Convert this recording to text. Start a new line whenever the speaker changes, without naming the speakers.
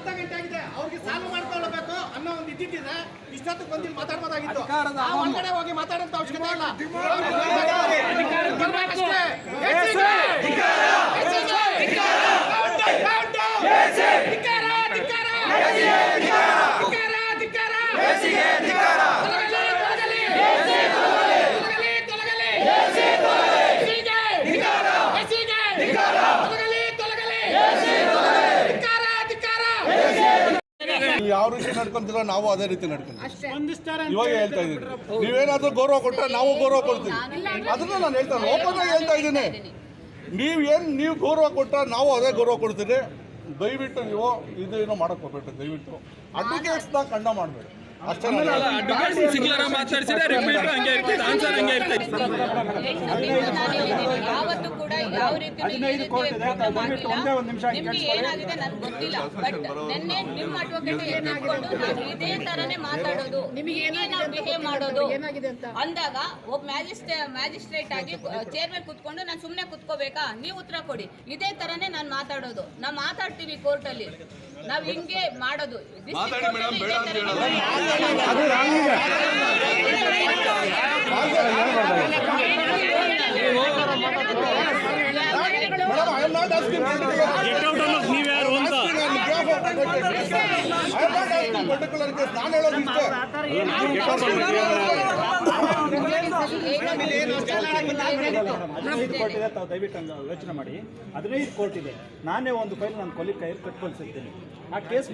ಅರ್ಧ ಗಂಟೆ ಆಗಿದೆ, ಅವ್ರಿಗೆ ಸಾಲ್ವ್ ಮಾಡ್ಕೊಳ್ಳಬೇಕು ಅನ್ನೋ ಒಂದು ಇದ್ದಿದ್ದಿದೆ. ಇಷ್ಟೊತ್ತು ಬಂದಿಲ್ಲಿ ಮಾತಾಡ್ಬೋದಾಗಿತ್ತು. ಒಳಗಡೆ ಹೋಗಿ ಮಾತಾಡೋಂಥ ಅವಶ್ಯಕತೆ ಇಲ್ಲ.
ಯಾವ ರೀತಿ ನಡ್ಕೊಂತೀರ ನಾವು ಅದೇ ರೀತಿ ನಡ್ಕೊಂತೀವಿ. ಇವಾಗ ಹೇಳ್ತಾ ಇದ್ದೀನಿ, ನೀವೇನಾದ್ರೂ ಗೌರವ ಕೊಟ್ಟರೆ ನಾವು ಗೌರವ ಕೊಡ್ತೀವಿ. ಅದನ್ನ ನಾನು ಹೇಳ್ತಾನೆ, ಓಪನ್ ಆಗಿ ಹೇಳ್ತಾ ಇದ್ದೀನಿ. ನೀವು ಗೌರವ ಕೊಟ್ಟರೆ ನಾವು ಅದೇ ಗೌರವ ಕೊಡ್ತೀರಿ. ದಯವಿಟ್ಟು ನೀವು ಇದೇನೋ ಮಾಡಕ್ ಹೋಗ್ಬೇಡ್ರಿ. ದಯವಿಟ್ಟು ಅಡ್ವೊಕೇಟ್ಸ್ನ ಕಂಡ ಮಾಡಬೇಡಿ ಅಷ್ಟೇ.
ಯಾವತ್ತೂ ಕೂಡ ಯಾವ ರೀತಿ ಏನಾಗಿದೆ ನನ್ಗೆ ಗೊತ್ತಿಲ್ಲ. ಬಟ್ ನಿನ್ನೆ ನಿಮ್ಮ ಅಡ್ವೊಕೇಟ್ ಎತ್ತಿಕೊಂಡು ನಾನು ಇದೇ ತರನೇ ಮಾತಾಡೋದು, ನಿಮಗೆ ನಾವು ಬಿಹೇವ್ ಮಾಡೋದು ಅಂದಾಗ ಒಬ್ಬ ಮ್ಯಾಜಿಸ್ಟ್ರೇಟ್ ಆಗಿ ಚೇರ್ ಮೇಲೆ ಕುತ್ಕೊಂಡು ನಾನು ಸುಮ್ಮನೆ ಕುತ್ಕೋಬೇಕಾ? ನೀವು ಉತ್ತರ ಕೊಡಿ. ಇದೇ ತರನೇ ನಾನು ಮಾತಾಡೋದು. ನಾವು ಮಾತಾಡ್ತೀವಿ ಕೋರ್ಟಲ್ಲಿ, ನಾವು ಹಿಂಗೆ ಮಾಡೋದು.
ದಯವಿಟ್ಟು ಯೋಚನೆ ಮಾಡಿ. 15 ಕೋರ್ಟ್ ಇದೆ. ನಾನೇ ಒಂದು ಫೈಲ್ ನನ್ನ ಕೊಲಿ ಕೈ ಕಟ್ಕೊಳ್ಸಿರ್ತೀನಿ. ಆ ಕೇಸ್